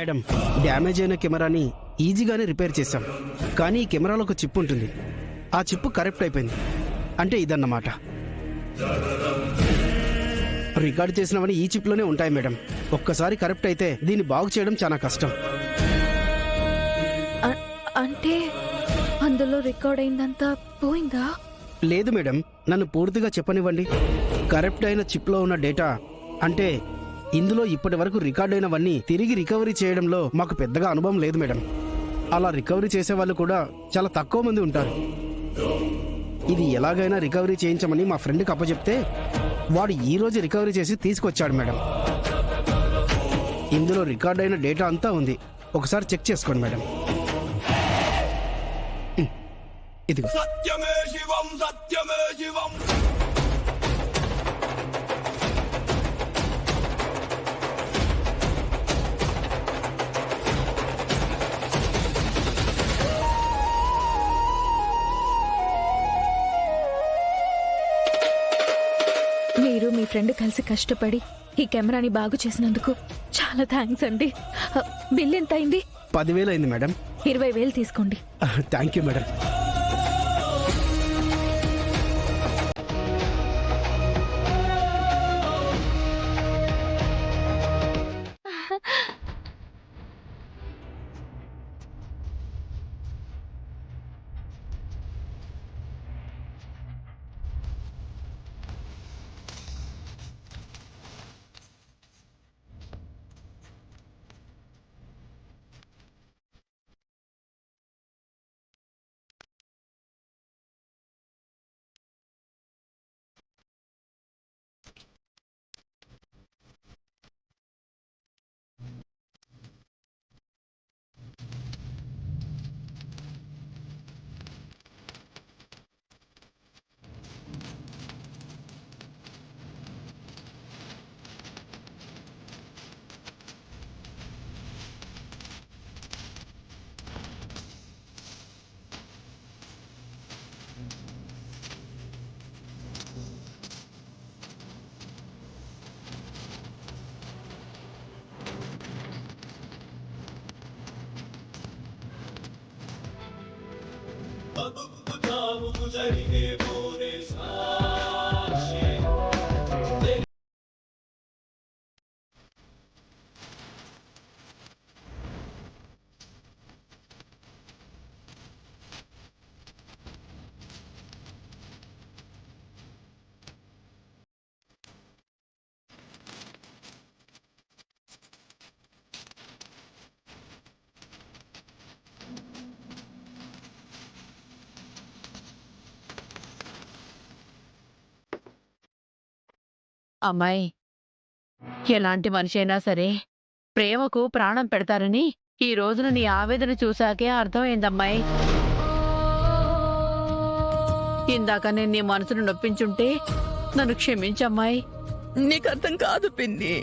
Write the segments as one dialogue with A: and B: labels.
A: Madam, damage అయిన కెమెరాని ఈజీగానే రిపేర్ చేశాం. కానీ ఈ కెమెరాలో ఒక చిప్ ఉంటుంది. ఆ చిప్ కరెక్ట్ అయిపోయింది. అంటే ఇదన్నమాట. రికార్డ్ చేసినవని ఈ చిప్లోనే ఉంటాయి మేడం. ఒక్కసారి కరెక్ట్ అయితే దీన్ని బాగు చేయడం చాలా కష్టం.
B: అంటే అందులో రికార్డ్ అయిందంతా పోయిందా?
A: లేదు మేడం, నన్ను పూర్తిగా చెప్పనివ్వండి. కరెక్ట్ అయిన చిప్లో ఉన్న డేటా అంటే ఇందులో ఇప్పటి వరకు రికార్డ్ అయినవన్నీ తిరిగి రికవరీ చేయడంలో మాకు పెద్దగా అనుభవం లేదు మేడం. అలా రికవరీ చేసే వాళ్ళు కూడా చాలా తక్కువ మంది ఉంటారు. ఇది ఎలాగైనా రికవరీ చేయించమని మా ఫ్రెండ్కి అప్పచెప్తే వాడు ఈ రోజు రికవరీ చేసి తీసుకొచ్చాడు మేడం. ఇందులో రికార్డ్ అయిన డేటా అంతా ఉంది. ఒకసారి చెక్ చేసుకోండి మేడం. ఇదిగో.
C: సత్యమే శివం, సత్యమే శివం.
B: మీరు మీ ఫ్రెండ్ కలిసి కష్టపడి ఈ కెమెరాని బాగు చేసినందుకు చాలా థ్యాంక్స్ అండి. బిల్ ఎంత అయింది?
A: 10,000 అయింది మేడం.
B: 20,000 తీసుకోండి.
A: Thank you madam.
D: అమ్మాయి, ఎలాంటి మనిషి అయినా సరే ప్రేమకు ప్రాణం పెడతారని ఈ రోజున నీ ఆవేదన చూశాకే అర్థమైందమ్మాయి. ఇందాక నేను నీ మనసును నొప్పించుంటే నన్ను క్షమించమ్మాయి.
E: నీకు అర్థం కాదు పిన్ని.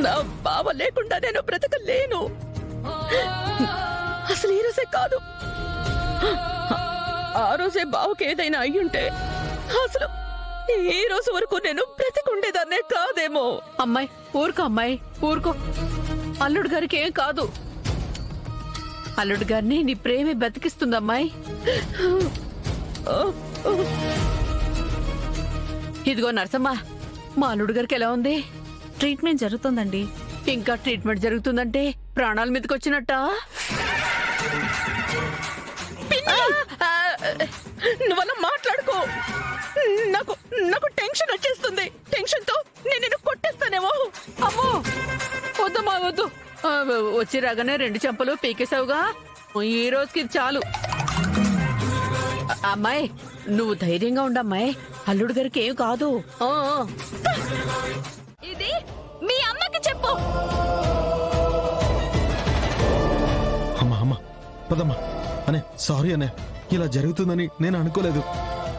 E: నా బావ లేకుండా నేను బ్రతకలేను. అసలు ఈ రోజే కాదు, ఆ రోజే బావకి ఏదైనా అయ్యుంటే అసలు ఈ రోజు వరకు నేను బ్రతికుండేదాన్నే కాదేమో.
D: అమ్మాయి ఊరుకో, అమ్మాయి ఊరుకో. అల్లుడు గారికి ఏం కాదు. అల్లుడు గారిని నీ ప్రేమే బతికిస్తుందమ్మాయి. ఇదిగో నర్సమ్మ, మా అల్లుడు గారికి ఎలా ఉంది?
B: ట్రీట్మెంట్ జరుగుతుందండి.
D: ఇంకా ట్రీట్మెంట్ జరుగుతుందంటే ప్రాణాల మీదకి వచ్చినట్ట.
E: నువ్వలా మాట్లాడుకో. నాకు నాకు టెన్షన్ వచ్చేస్తుంది. టెన్షన్ తో నేను నిన్ను కొట్టేస్తానేమో.
D: అమ్మో వద్దమ్మా వద్దు. వచ్చి రాగానే 2 చెంపలు పీకేసావుగా, ఈ రోజుకి ఇది చాలు. అమ్మాయి నువ్వు ధైర్యంగా ఉండమ్మాయి, అల్లుడు గారికి ఏం కాదు.
B: ఇది మీ అమ్మకి చెప్పు.
F: అమ్మా అమ్మా పదమ్మా. అనే సారీ అనే, ఇలా జరుగుతుందని నేను అనుకోలేదు.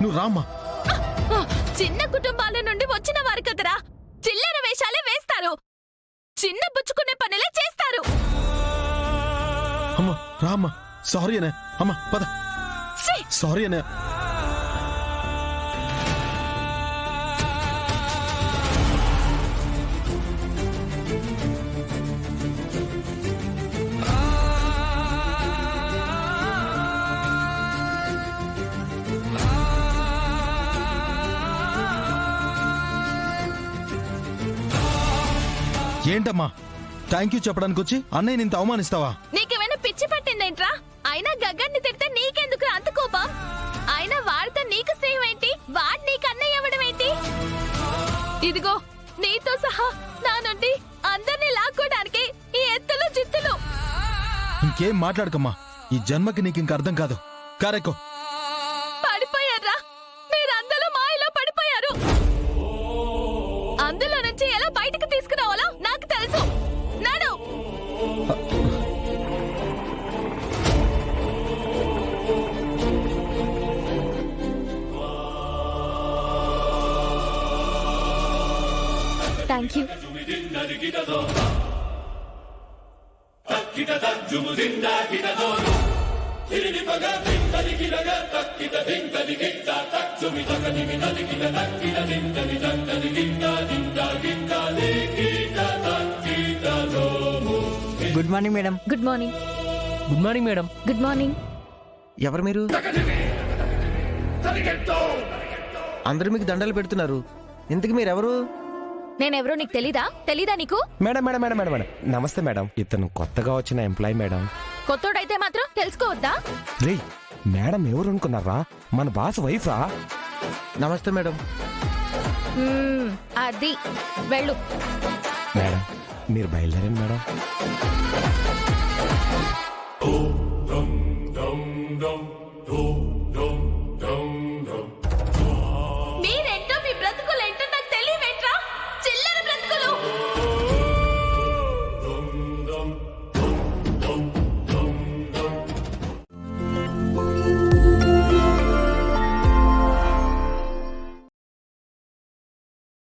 F: నువ్వు రామ్మా.
B: చిన్న కుటుంబాల నుండి వచ్చిన వారు కదరా, చిల్లర వేషాలే వేస్తారు, చిన్న బుచ్చుకునే పనులే చేస్తారు.
F: అమ్మా రామ్మా. సారీ అనే. అమ్మా పద. సారీ అనే. ఏంటమ్మా థ్యాంక్ యూ చెప్పడానికి వచ్చి అన్నయ్య ఇంత అవమానిస్తావా?
B: నీకేమైనా పిచ్చి పట్టిందేంట్రా? అయినా గగ్గన్ని తిడితే నీకెందుకు అంత కోపం? అయినా వాడితో నీకు స్నేహం ఏంటి? వాడు నీకు అన్నయ్య అవ్వడం ఏంటి? ఇదిగో నీతో సహా నా నుండి అందరినీ లాక్కోడానికి ఈ ఎత్తులు చిత్తులు.
F: ఇంకేం మాట్లాడకమ్మా, ఈ జన్మకి నీకు ఇంక అర్థం కాదు. కారెక్కో.
B: పడిపోయారా? మీరందరూ మాయలో పడిపోయారు. అందులో నుంచి ఎలా బయటకు తీసుకురావాలో నాకు తెలుసు. నాడు thank you.
G: Good morning madam.
B: Good morning.
G: Good morning madam.
B: Good morning.
G: ఎవరు మీరు? అందరూ మీకు దండలు పెడుతున్నారు, ఇంతకు మీరెవరు?
B: నేనెవరో నీకు తెలీదా? తెలీదా నీకు?
H: Madam madam madam madam madam నమస్తే మేడం. ఇతను కొత్తగా వచ్చిన ఎంప్లాయ్ మేడం.
B: కొత్తోడైతే మాత్రం తెలుసుకోవద్దా?
H: రే మేడం ఎవరు అనుకున్నారా? మన బాస్ వైఫా?
G: నమస్తే మేడం.
B: అది వెళ్ళు.
H: మేడం మీరు బయలుదేరండి మేడం.